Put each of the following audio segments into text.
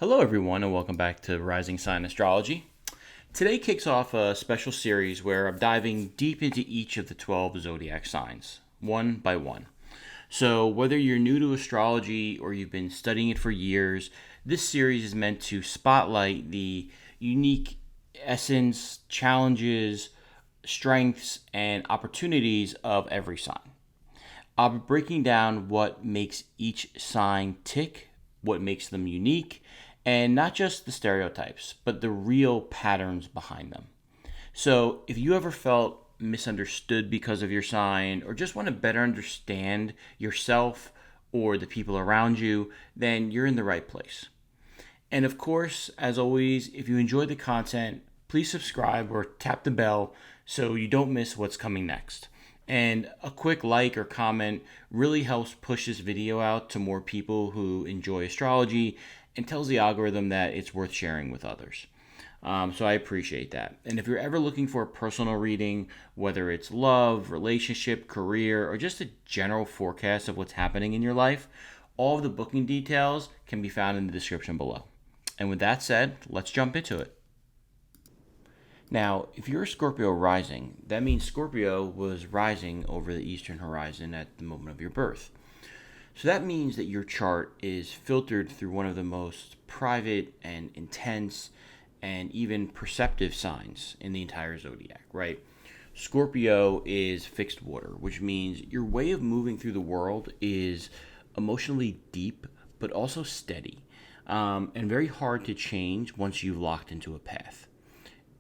Hello, everyone, and welcome back to Rising Sign Astrology. Today kicks off a special series where I'm diving deep into each of the 12 zodiac signs, one by one. So, whether you're new to astrology or you've been studying it for years, this series is meant to spotlight the unique essence, challenges, strengths, and opportunities of every sign. I'll be breaking down what makes each sign tick, what makes them unique, and not just the stereotypes, but the real patterns behind them. So, if you ever felt misunderstood because of your sign, or just want to better understand yourself or the people around you, then you're in the right place. And of course, as always, if you enjoy the content, please subscribe or tap the bell so you don't miss what's coming next. And a quick like or comment really helps push this video out to more people who enjoy astrology and tells the algorithm that it's worth sharing with others. So I appreciate that. And if you're ever looking for a personal reading, whether it's love, relationship, career, or just a general forecast of what's happening in your life, all of the booking details can be found in the description below. And with that said, let's jump into it. Now, if you're a Scorpio rising, that means Scorpio was rising over the eastern horizon at the moment of your birth. So that means that your chart is filtered through one of the most private and intense and even perceptive signs in the entire zodiac, right? Scorpio is fixed water, which means your way of moving through the world is emotionally deep, but also steady, and very hard to change once you've locked into a path.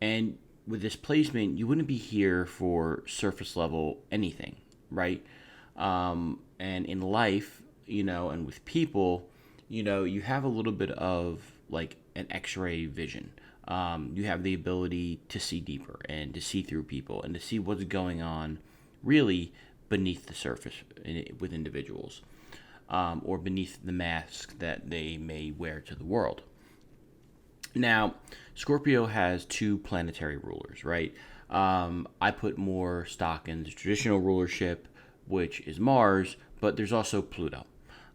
And with this placement, you wouldn't be here for surface level anything, right? And in life, and with people, you have a little bit of like an X-ray vision. You have the ability to see deeper and to see through people and to see what's going on really beneath the surface with individuals, or beneath the mask that they may wear to the world. Now, Scorpio has two planetary rulers, right? I put more stock in the traditional rulership, which is Mars, but there's also Pluto.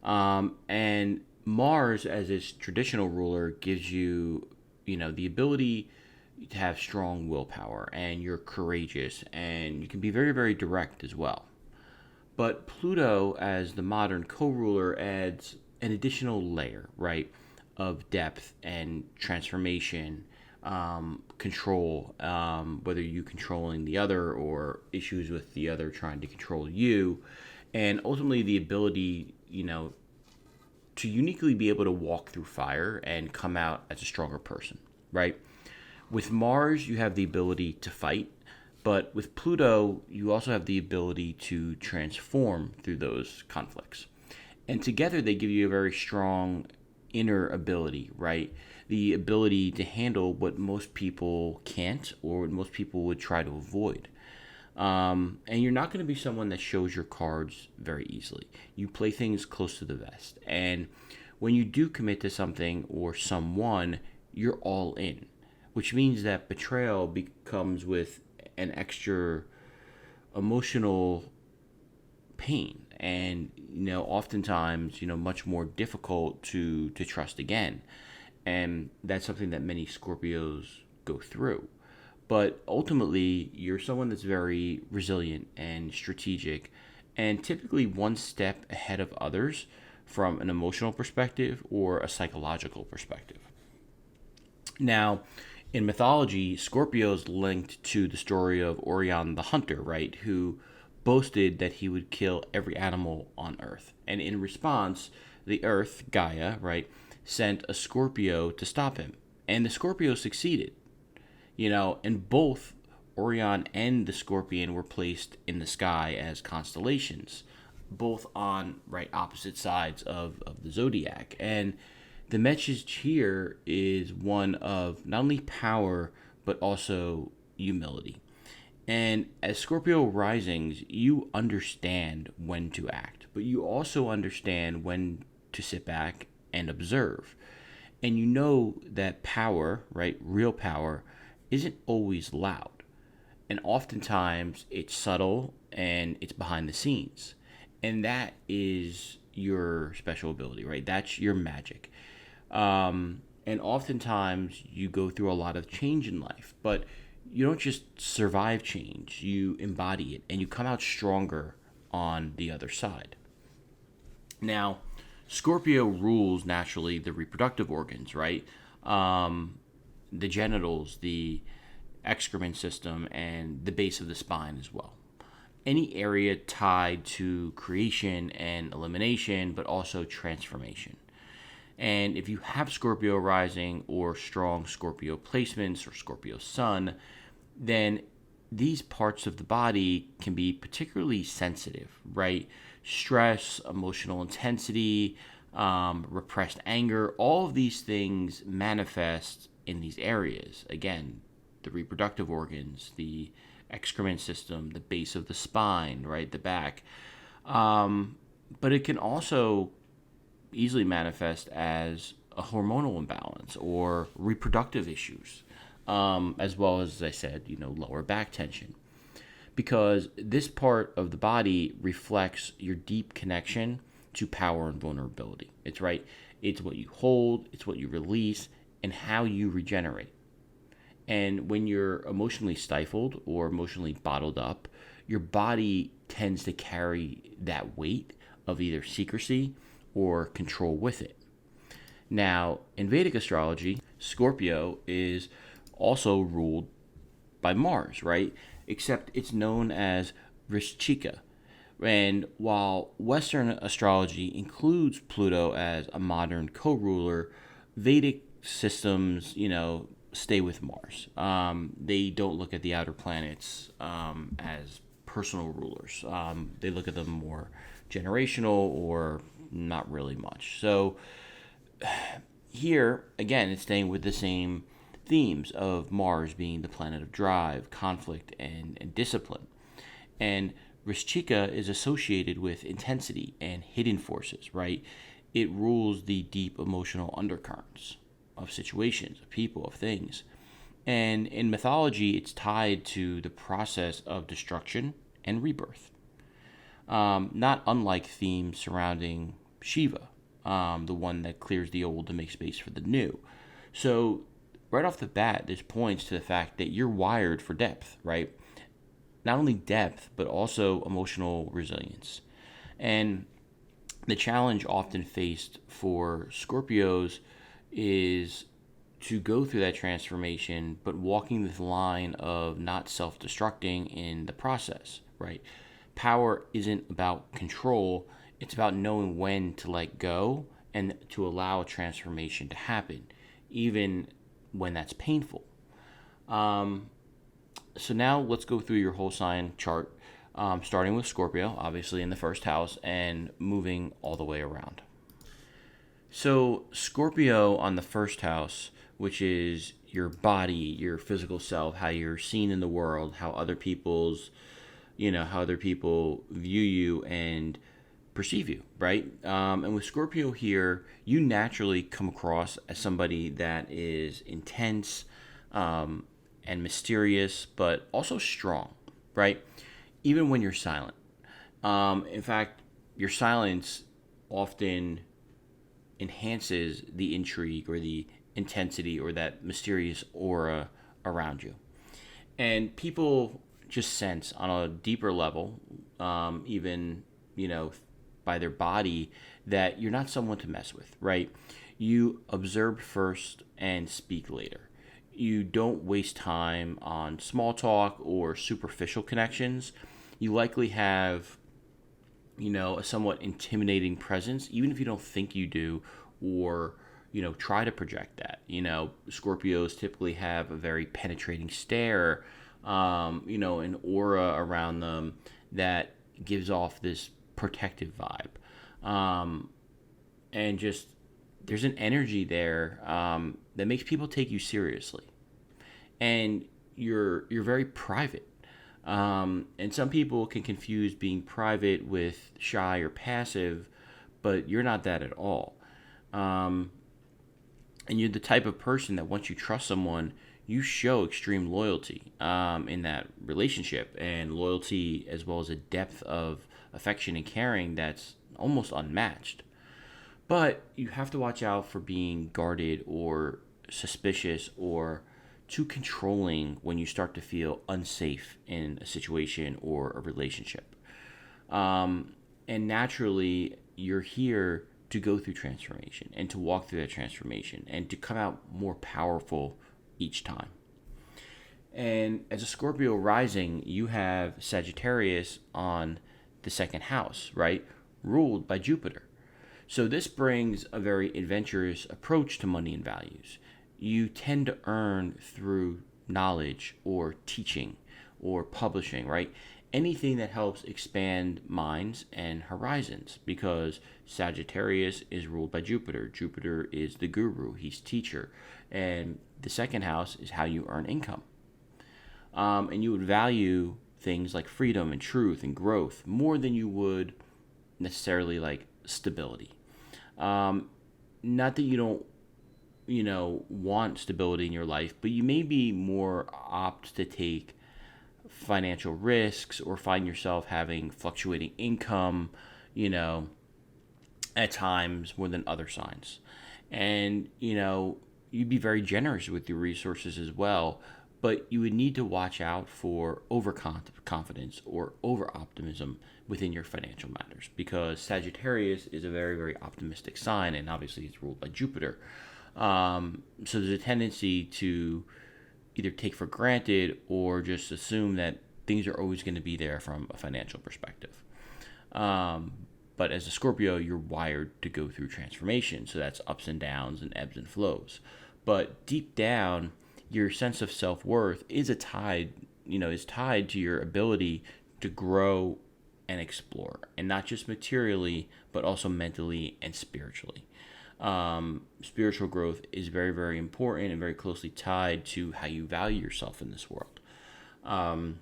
And Mars, as its traditional ruler, gives you, the ability to have strong willpower, and you're courageous, and you can be very, very direct as well. But Pluto, as the modern co-ruler, adds an additional layer, right, of depth and transformation, control, whether you controlling the other or issues with the other trying to control you, and ultimately the ability, to uniquely be able to walk through fire and come out as a stronger person, right? With Mars, you have the ability to fight, but with Pluto, you also have the ability to transform through those conflicts. And together, they give you a very strong inner ability, right? The ability to handle what most people can't or what most people would try to avoid. And you're not going to be someone that shows your cards very easily. You play things close to the vest. And when you do commit to something or someone, you're all in, which means that betrayal becomes with an extra emotional pain, and oftentimes much more difficult to trust again. And that's something that many Scorpios go through. But ultimately, you're someone that's very resilient and strategic, and typically one step ahead of others from an emotional perspective or a psychological perspective. Now, in mythology, Scorpio's linked to the story of Orion the Hunter, right, who boasted that he would kill every animal on Earth. And in response, the Earth, Gaia, right, sent a Scorpio to stop him. And the Scorpio succeeded. And both Orion and the Scorpion were placed in the sky as constellations, both on opposite sides of the zodiac. And the message here is one of not only power, but also humility. And as Scorpio risings, you understand when to act, but you also understand when to sit back and observe. And you know that power, right, real power, isn't always loud. And oftentimes it's subtle and it's behind the scenes. And that is your special ability, right? That's your magic. And oftentimes you go through a lot of change in life, but you don't just survive change, you embody it and you come out stronger on the other side. Now, Scorpio rules naturally the reproductive organs, right? The genitals, the excrement system, and the base of the spine as well. Any area tied to creation and elimination, but also transformation. And if you have Scorpio rising or strong Scorpio placements or Scorpio sun, then these parts of the body can be particularly sensitive, right? Stress, emotional intensity, repressed anger, all of these things manifest in these areas. Again, the reproductive organs, the excrement system, the base of the spine, right? The back. But it can also easily manifest as a hormonal imbalance or reproductive issues, as well as I said, lower back tension. Because this part of the body reflects your deep connection to power and vulnerability. It's right. It's what you hold, it's what you release, and how you regenerate. And when you're emotionally stifled or emotionally bottled up, your body tends to carry that weight of either secrecy or control with it. Now, in Vedic astrology, Scorpio is also ruled by Mars, right? Except it's known as Vrishchika. And while Western astrology includes Pluto as a modern co-ruler, Vedic systems, stay with Mars. They don't look at the outer planets as personal rulers. They look at them more generational or not really much. So here, again, it's staying with the same themes of Mars being the planet of drive, conflict, and discipline. And Vrishchika is associated with intensity and hidden forces, right? It rules the deep emotional undercurrents of situations, of people, of things. And in mythology, it's tied to the process of destruction and rebirth. Not unlike themes surrounding Shiva, the one that clears the old to make space for the new. So, right off the bat, this points to the fact that you're wired for depth, right? Not only depth, but also emotional resilience. And the challenge often faced for Scorpios is to go through that transformation, but walking this line of not self-destructing in the process, right? Power isn't about control, it's about knowing when to let go and to allow a transformation to happen, even when that's painful. So now let's go through your whole sign chart, starting with Scorpio, obviously in the first house, and moving all the way around. So Scorpio on the first house, which is your body, your physical self, how you're seen in the world, how other people view you and perceive you, right? And with Scorpio here, you naturally come across as somebody that is intense and mysterious, but also strong, right? Even when you're silent. In fact, your silence often enhances the intrigue or the intensity or that mysterious aura around you. And people just sense on a deeper level, even, by their body, that you're not someone to mess with, right? You observe first and speak later. You don't waste time on small talk or superficial connections. You likely have, a somewhat intimidating presence, even if you don't think you do, or, try to project that. Scorpios typically have a very penetrating stare, an aura around them that gives off this protective vibe. And just, there's an energy there that makes people take you seriously. And you're very private. And some people can confuse being private with shy or passive, but you're not that at all. And you're the type of person that once you trust someone, you show extreme loyalty in that relationship, and loyalty as well as a depth of affection and caring that's almost unmatched. But you have to watch out for being guarded or suspicious or too controlling when you start to feel unsafe in a situation or a relationship. Um, and naturally, you're here to go through transformation and to walk through that transformation and to come out more powerful each time. And as a Scorpio rising, you have Sagittarius on the second house, right? Ruled by Jupiter. So this brings a very adventurous approach to money and values. You tend to earn through knowledge or teaching or publishing, right? Anything that helps expand minds and horizons, because Sagittarius is ruled by Jupiter. Jupiter is the guru, he's teacher. And the second house is how you earn income. And you would value things like freedom and truth and growth more than you would necessarily like stability. Not that you don't, want stability in your life, but you may be more apt to take financial risks or find yourself having fluctuating income, you know, at times more than other signs. And, you'd be very generous with your resources as well, but you would need to watch out for overconfidence or over optimism within your financial matters, because Sagittarius is a very, very optimistic sign, and obviously it's ruled by Jupiter. So there's a tendency to either take for granted or just assume that things are always going to be there from a financial perspective. But as a Scorpio, you're wired to go through transformation, so that's ups and downs and ebbs and flows. But deep down, your sense of self-worth is tied to your ability to grow and explore, and not just materially, but also mentally and spiritually. Spiritual growth is very, very important and very closely tied to how you value yourself in this world. And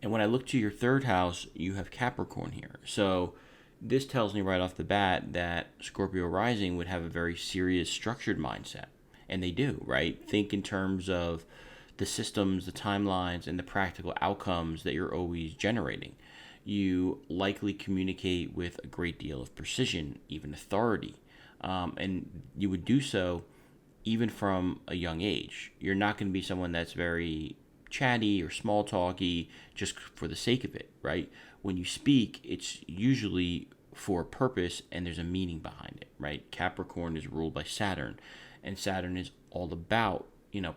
when I look to your third house, you have Capricorn here. So this tells me right off the bat that Scorpio rising would have a very serious, structured mindset. And they do, right? Think in terms of the systems, the timelines, and the practical outcomes that you're always generating. You likely communicate with a great deal of precision, even authority. And you would do so even from a young age. You're not going to be someone that's very chatty or small talky just for the sake of it, right? When you speak, it's usually for a purpose and there's a meaning behind it, right? Capricorn is ruled by Saturn, and Saturn is all about,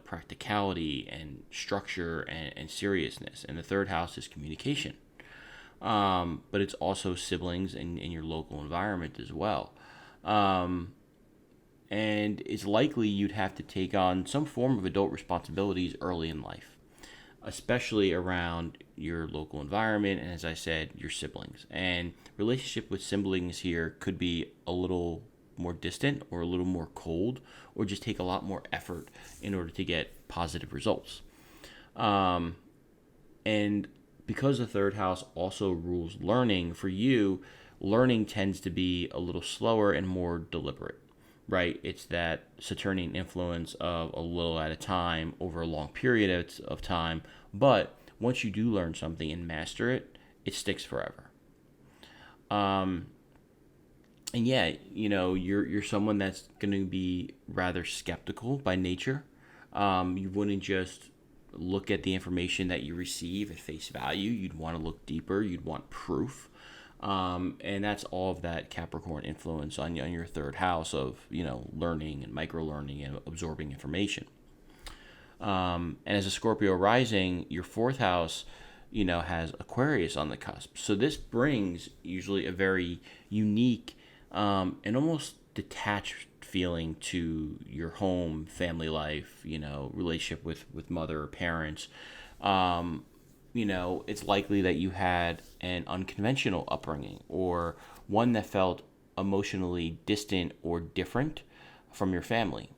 practicality and structure and seriousness. And the third house is communication. But it's also siblings in your local environment as well. And it's likely you'd have to take on some form of adult responsibilities early in life, especially around your local environment and, as I said, your siblings. And relationship with siblings here could be a little more distant or a little more cold, or just take a lot more effort in order to get positive results. And because the third house also rules learning, for you, learning tends to be a little slower and more deliberate, right? It's that Saturnian influence of a little at a time over a long period of time. But once you do learn something and master it, it sticks forever. And yeah, you're someone that's going to be rather skeptical by nature. You wouldn't just look at the information that you receive at face value. You'd want to look deeper. You'd want proof. And that's all of that Capricorn influence on your third house of, learning and micro learning and absorbing information. And as a Scorpio rising, your fourth house, has Aquarius on the cusp. So this brings usually a very unique and almost detached feeling to your home, family life, relationship with mother or parents. It's likely that you had an unconventional upbringing or one that felt emotionally distant or different from your family.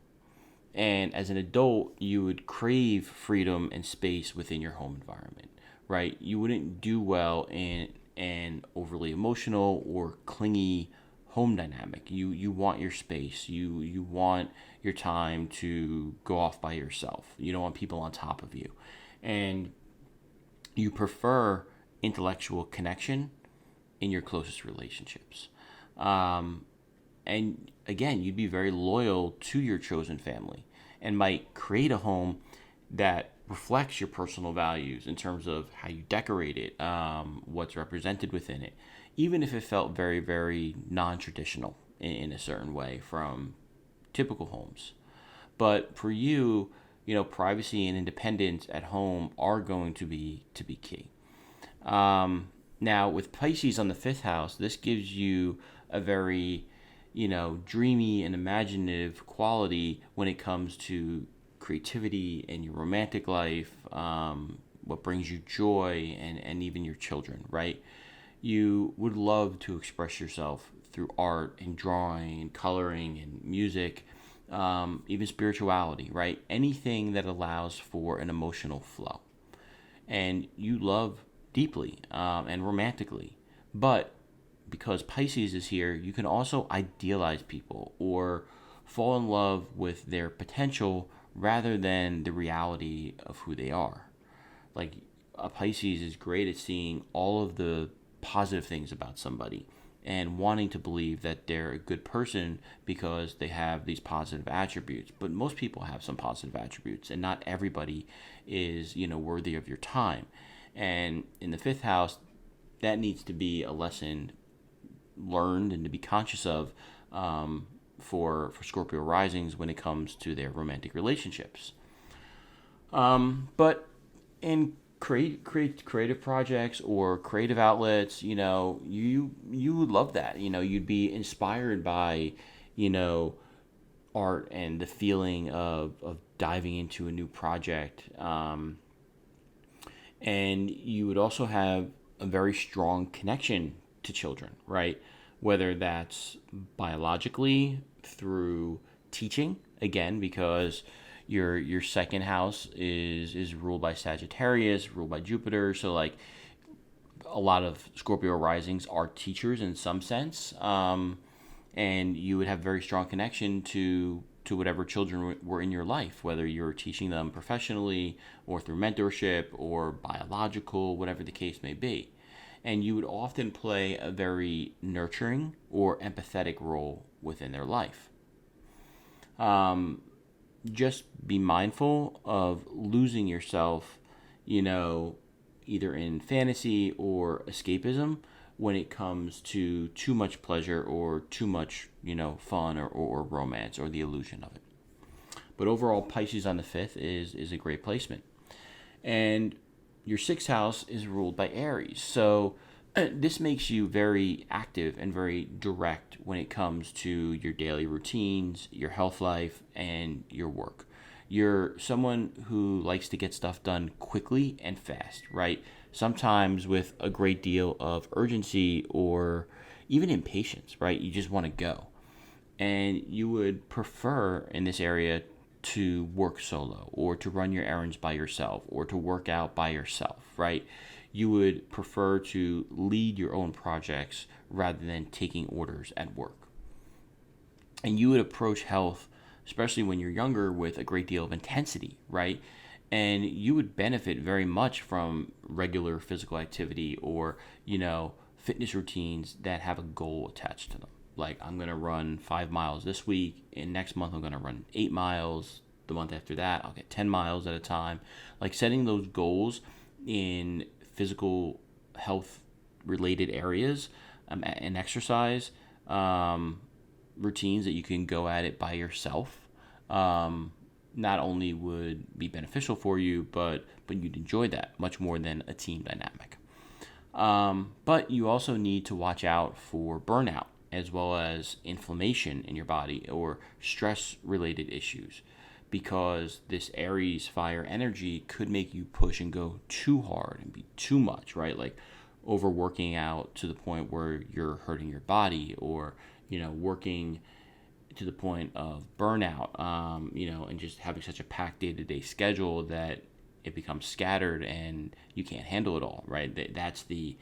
And as an adult, you would crave freedom and space within your home environment, right? You wouldn't do well in an overly emotional or clingy home dynamic. You want your space. You want your time to go off by yourself. You don't want people on top of you. And you prefer intellectual connection in your closest relationships. And again, you'd be very loyal to your chosen family and might create a home that reflects your personal values in terms of how you decorate it, what's represented within it, even if it felt very, very non-traditional in a certain way from typical homes. But for you, privacy and independence at home are going to be key. Now, with Pisces on the fifth house, this gives you a very, dreamy and imaginative quality when it comes to creativity and your romantic life, what brings you joy, and even your children, right? You would love to express yourself through art and drawing and coloring and music, even spirituality, right? Anything that allows for an emotional flow. And you love deeply and romantically. But because Pisces is here, you can also idealize people or fall in love with their potential rather than the reality of who they are. Like a Pisces is great at seeing all of the positive things about somebody and wanting to believe that they're a good person because they have these positive attributes. But most people have some positive attributes, and not everybody is, worthy of your time. And in the fifth house, that needs to be a lesson learned and to be conscious of for Scorpio risings when it comes to their romantic relationships. But in creative projects or creative outlets, you would love that. You'd be inspired by, art and the feeling of diving into a new project. And you would also have a very strong connection to children, right? Whether that's biologically through teaching, again, because your second house is ruled by Sagittarius, ruled by Jupiter. So like a lot of Scorpio risings are teachers in some sense, and you would have very strong connection to whatever children were in your life, whether you're teaching them professionally or through mentorship or biological, whatever the case may be. And you would often play a very nurturing or empathetic role within their life. Just be mindful of losing yourself, either in fantasy or escapism when it comes to too much pleasure or too much, fun or romance or the illusion of it. But overall, Pisces on the fifth is a great placement. And your sixth house is ruled by Aries. So this makes you very active and very direct when it comes to your daily routines, your health life, and your work. You're someone who likes to get stuff done quickly and fast, right? Sometimes with a great deal of urgency or even impatience, right? You just want to go. And you would prefer in this area to work solo or to run your errands by yourself or to work out by yourself, right? You would prefer to lead your own projects rather than taking orders at work. And you would approach health, especially when you're younger, with a great deal of intensity, right? And you would benefit very much from regular physical activity or, fitness routines that have a goal attached to them. Like, I'm going to run 5 miles this week, and next month I'm going to run 8 miles. The month after that, I'll get 10 miles at a time. Like, setting those goals in physical health related areas and exercise routines that you can go at it by yourself not only would be beneficial for you, but you'd enjoy that much more than a team dynamic. But you also need to watch out for burnout as well as inflammation in your body or stress-related issues, because this Aries fire energy could make you push and go too hard and be too much, right? Like overworking out to the point where you're hurting your body, or, working to the point of burnout, and just having such a packed day-to-day schedule that it becomes scattered and you can't handle it all, right? That's the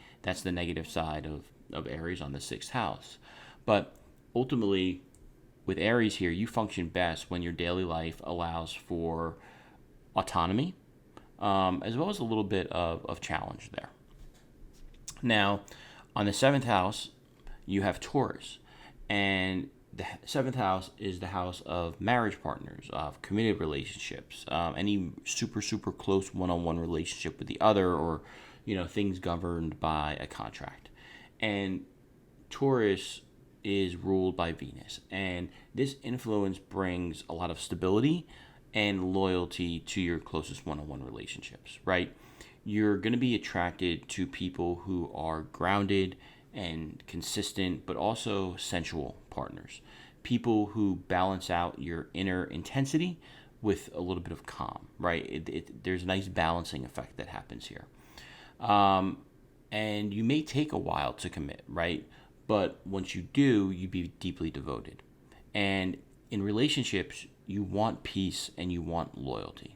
negative side of Aries on the sixth house. But ultimately, with Aries here, you function best when your daily life allows for autonomy, as well as a little bit of challenge there. Now, on the seventh house, you have Taurus. And the seventh house is the house of marriage partners, of committed relationships, any super close one-on-one relationship with the other, or things governed by a contract. And Taurus is ruled by Venus, and this influence brings a lot of stability and loyalty to your closest one-on-one relationships, right? You're going to be attracted to people who are grounded and consistent, but also sensual partners. People who balance out your inner intensity with a little bit of calm, right? There's a nice balancing effect that happens here. And you may take a while to commit, right? But once you do, you be deeply devoted. And in relationships, you want peace and you want loyalty.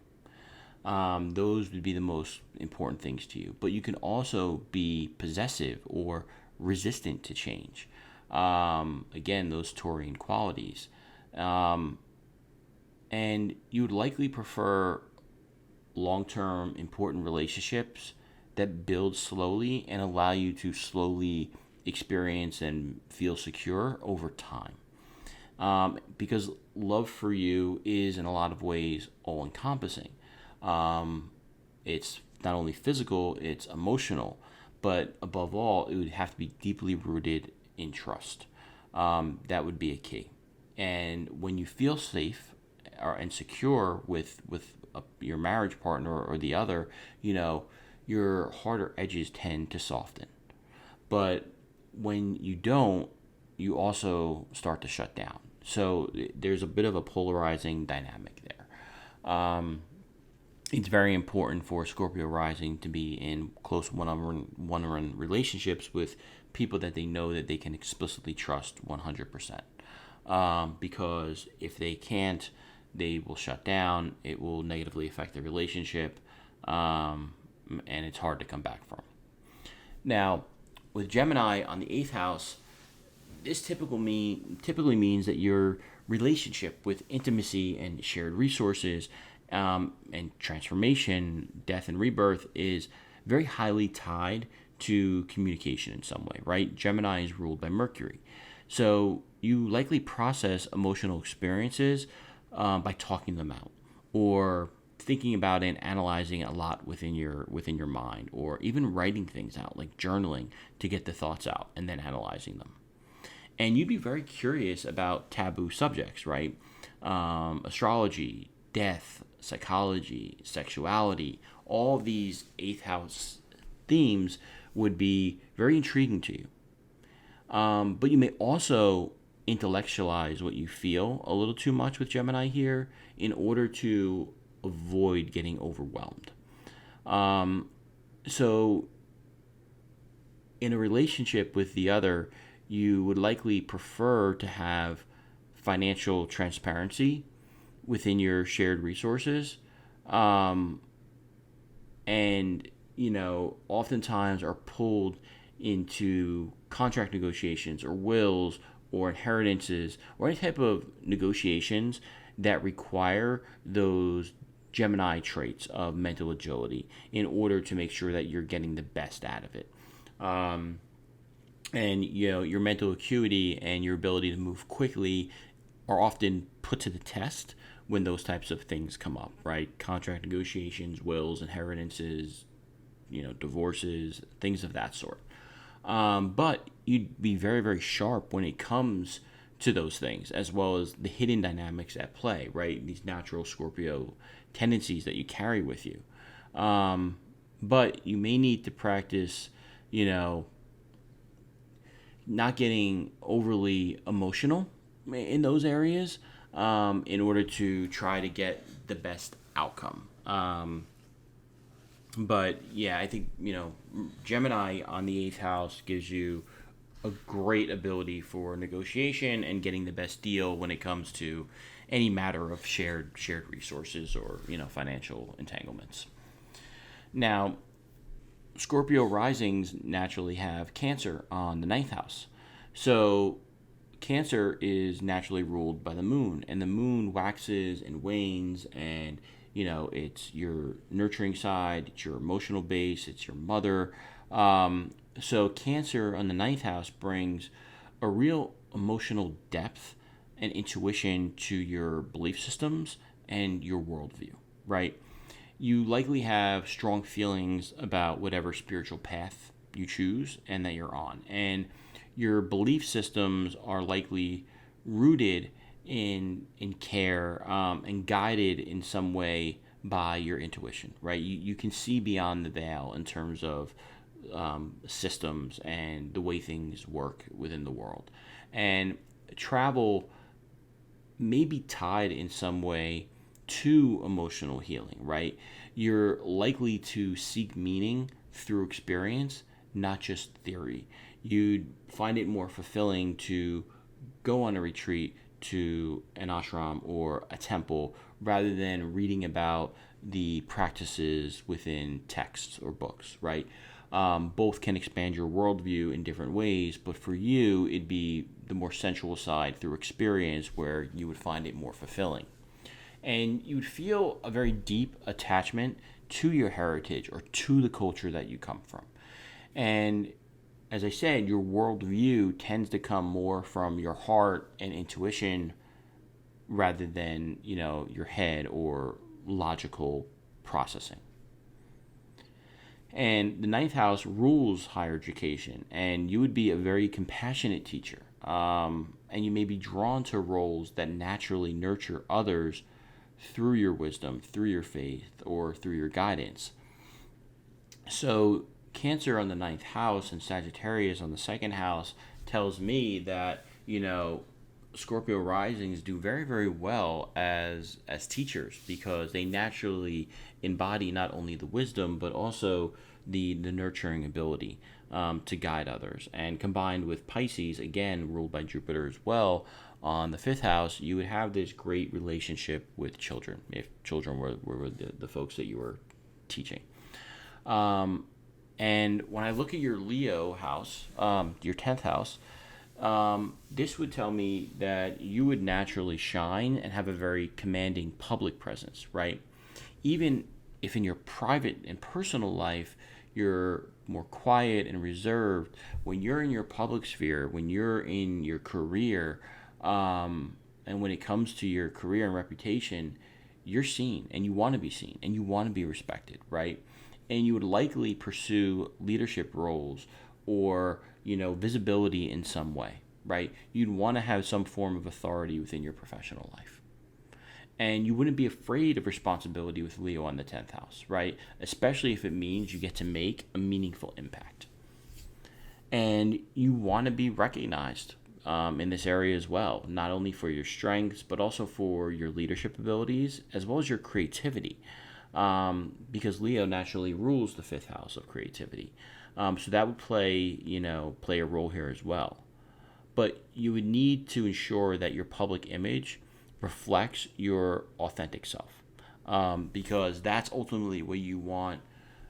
Those would be the most important things to you. But you can also be possessive or resistant to change. Again, those Taurian qualities. And you would likely prefer long-term important relationships that build slowly and allow you to slowly experience and feel secure over time. Because love for you is in a lot of ways all-encompassing. It's not only physical, it's emotional, but above all, it would have to be deeply rooted in trust. That would be a key. And when you feel safe and secure with your marriage partner or the other, your harder edges tend to soften. But when you don't, you also start to shut down. So there's a bit of a polarizing dynamic there. It's very important for Scorpio rising to be in close one-on-one relationships with people that they know that they can explicitly trust 100%. Because if they can't, they will shut down. It will negatively affect the relationship, and it's hard to come back from. Now, with Gemini on the 8th house, this typically means that your relationship with intimacy and shared resources and transformation, death and rebirth is very highly tied to communication in some way, right? Gemini is ruled by Mercury. So you likely process emotional experiences by talking them out, or thinking about it and analyzing it a lot within your mind, or even writing things out, like journaling, to get the thoughts out and then analyzing them. And you'd be very curious about taboo subjects, right? Astrology, death, psychology, sexuality, all these 8th house themes would be very intriguing to you. But you may also intellectualize what you feel a little too much with Gemini here in order to avoid getting overwhelmed. So in a relationship with the other, you would likely prefer to have financial transparency within your shared resources. And, oftentimes are pulled into contract negotiations or wills or inheritances or any type of negotiations that require those Gemini traits of mental agility in order to make sure that you're getting the best out of it. And your mental acuity and your ability to move quickly are often put to the test when those types of things come up, right? Contract negotiations, wills, inheritances, divorces, things of that sort. But you'd be very, very sharp when it comes to those things, as well as the hidden dynamics at play, right? These natural Scorpio tendencies that you carry with you. But you may need to practice, not getting overly emotional in those areas in order to try to get the best outcome. But yeah, I think, Gemini on the 8th house gives you a great ability for negotiation and getting the best deal when it comes to any matter of shared resources or, financial entanglements. Now, Scorpio risings naturally have Cancer on the 9th house. So Cancer is naturally ruled by the moon, and the moon waxes and wanes, and it's your nurturing side, it's your emotional base, it's your mother. So Cancer on the 9th house brings a real emotional depth and intuition to your belief systems and your worldview, right? You likely have strong feelings about whatever spiritual path you choose and that you're on. And your belief systems are likely rooted in care, and guided in some way by your intuition, right? You can see beyond the veil in terms of systems and the way things work within the world. And travel may be tied in some way to emotional healing, right? You're likely to seek meaning through experience, not just theory. You'd find it more fulfilling to go on a retreat to an ashram or a temple rather than reading about the practices within texts or books, right? Both can expand your worldview in different ways, but for you, it'd be the more sensual side through experience where you would find it more fulfilling. And you would feel a very deep attachment to your heritage or to the culture that you come from. And as I said, your worldview tends to come more from your heart and intuition rather than, your head or logical processing. And the ninth house rules higher education, and you would be a very compassionate teacher. And you may be drawn to roles that naturally nurture others through your wisdom, through your faith, or through your guidance. So Cancer on the ninth house and Sagittarius on the second house tells me that, Scorpio risings do very, very well as teachers because they naturally embody not only the wisdom but also the nurturing ability to guide others. And combined with Pisces, again ruled by Jupiter as well, on the fifth house, you would have this great relationship with children if children were the folks that you were teaching. And when I look at your Leo house, your 10th house, this would tell me that you would naturally shine and have a very commanding public presence, right? Even if in your private and personal life you're more quiet and reserved, when you're in your public sphere, when you're in your career, and when it comes to your career and reputation, you're seen and you want to be seen and you want to be respected, right? And you would likely pursue leadership roles or, visibility in some way, right? You'd want to have some form of authority within your professional life. And you wouldn't be afraid of responsibility with Leo on the 10th house, right? Especially if it means you get to make a meaningful impact. And you want to be recognized in this area as well, not only for your strengths, but also for your leadership abilities, as well as your creativity. Because Leo naturally rules the fifth house of creativity. So that would play a role here as well. But you would need to ensure that your public image reflects your authentic self. Because that's ultimately what you want,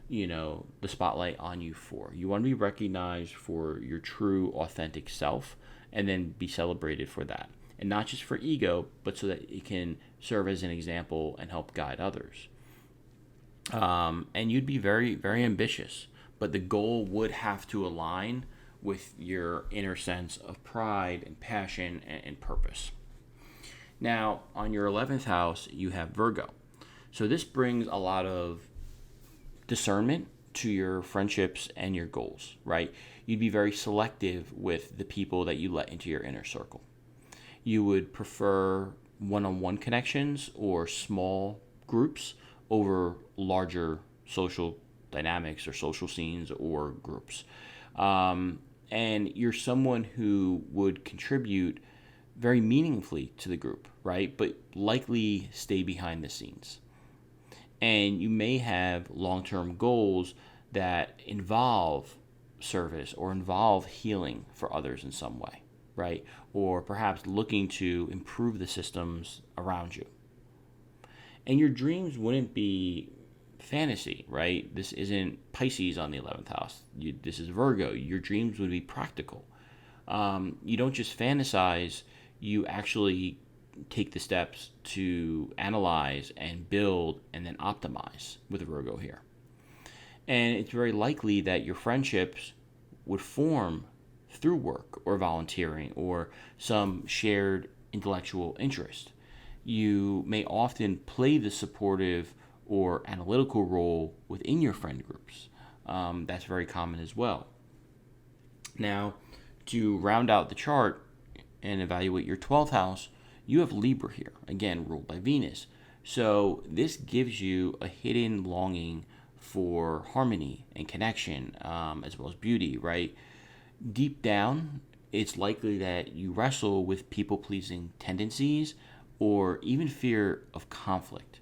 the spotlight on you for. You want to be recognized for your true authentic self and then be celebrated for that. And not just for ego, but so that it can serve as an example and help guide others. And you'd be very, very ambitious, but the goal would have to align with your inner sense of pride and passion and purpose. Now, on your 11th house, you have Virgo. So this brings a lot of discernment to your friendships and your goals, right? You'd be very selective with the people that you let into your inner circle. You would prefer one-on-one connections or small groups over larger social dynamics or social scenes or groups. And you're someone who would contribute very meaningfully to the group, right? But likely stay behind the scenes. And you may have long-term goals that involve service or involve healing for others in some way, right? Or perhaps looking to improve the systems around you. And your dreams wouldn't be fantasy, right? This isn't Pisces on the 11th house. This is Virgo. Your dreams would be practical. You don't just fantasize, you actually take the steps to analyze and build and then optimize with Virgo here. And it's very likely that your friendships would form through work or volunteering or some shared intellectual interest. You may often play the supportive or analytical role within your friend groups. That's very common as well. Now, to round out the chart and evaluate your 12th house, you have Libra here, again, ruled by Venus. So this gives you a hidden longing for harmony and connection, as well as beauty, right? Deep down, it's likely that you wrestle with people-pleasing tendencies or even fear of conflict,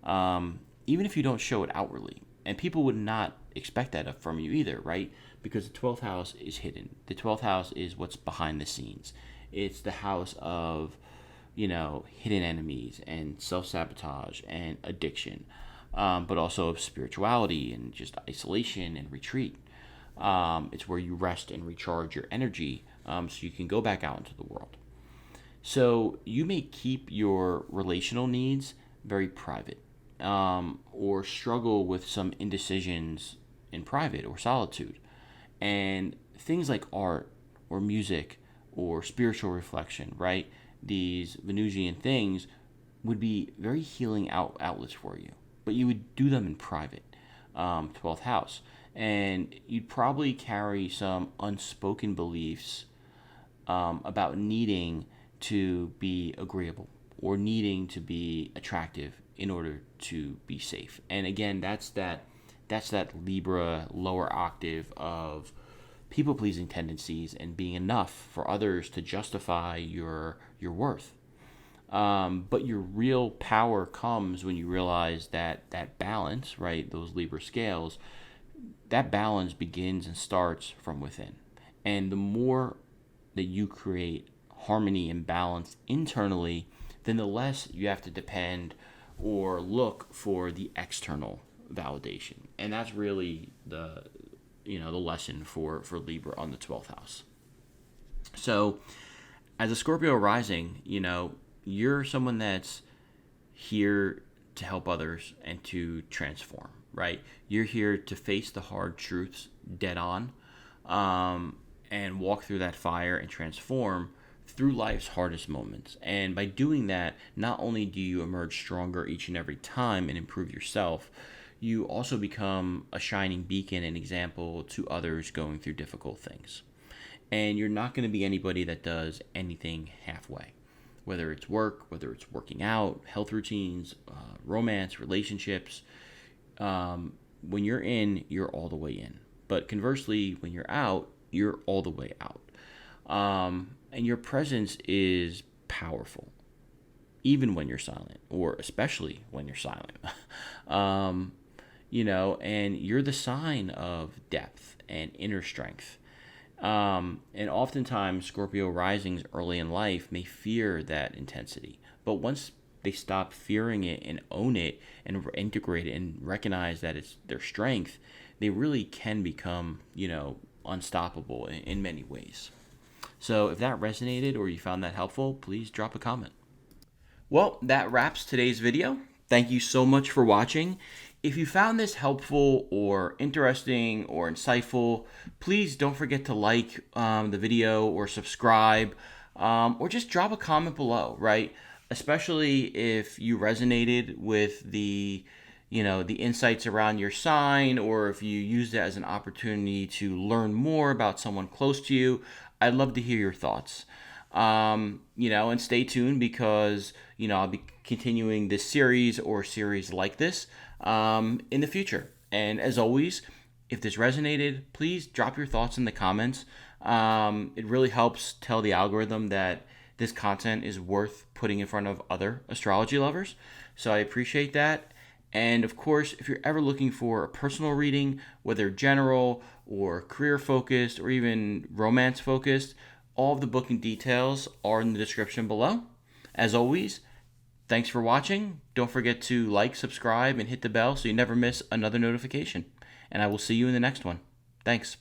even if you don't show it outwardly. And people would not expect that from you either, right? Because the 12th house is hidden. The 12th house is what's behind the scenes. It's the house of, hidden enemies and self-sabotage and addiction, but also of spirituality and just isolation and retreat. It's where you rest and recharge your energy so you can go back out into the world. So you may keep your relational needs very private, or struggle with some indecisions in private or solitude. And things like art or music or spiritual reflection, right? These Venusian things would be very healing outlets for you, but you would do them in private, 12th house. And you'd probably carry some unspoken beliefs about needing to be agreeable or needing to be attractive in order to be safe. And again, that's that Libra lower octave of people-pleasing tendencies and being enough for others to justify your worth. But your real power comes when you realize that balance, right, those Libra scales, that balance begins and starts from within. And the more that you create harmony and balance internally, then the less you have to depend or look for the external validation. And that's really the lesson for Libra on the 12th house. So as a Scorpio rising, you're someone that's here to help others and to transform, right? You're here to face the hard truths dead on, and walk through that fire and transform through life's hardest moments. And by doing that, not only do you emerge stronger each and every time and improve yourself, you also become a shining beacon and example to others going through difficult things. And you're not going to be anybody that does anything halfway, whether it's work, whether it's working out, health routines, romance, relationships. When you're in, you're all the way in. But conversely, when you're out, you're all the way out. And your presence is powerful, even when you're silent, or especially when you're silent. And you're the sign of depth and inner strength. And oftentimes, Scorpio risings early in life may fear that intensity. But once they stop fearing it and own it and integrate it and recognize that it's their strength, they really can become, unstoppable in many ways. So if that resonated or you found that helpful, please drop a comment. Well, that wraps today's video. Thank you so much for watching. If you found this helpful or interesting or insightful, please don't forget to like the video or subscribe, or just drop a comment below, right? Especially if you resonated with the insights around your sign, or if you used it as an opportunity to learn more about someone close to you. I'd love to hear your thoughts. And stay tuned because, I'll be continuing this series or series like this in the future. And as always, if this resonated, please drop your thoughts in the comments. It really helps tell the algorithm that this content is worth putting in front of other astrology lovers. So I appreciate that. And of course, if you're ever looking for a personal reading, whether general or career focused or even romance focused, all of the booking details are in the description below. As always, thanks for watching. Don't forget to like, subscribe, and hit the bell so you never miss another notification. And I will see you in the next one. Thanks.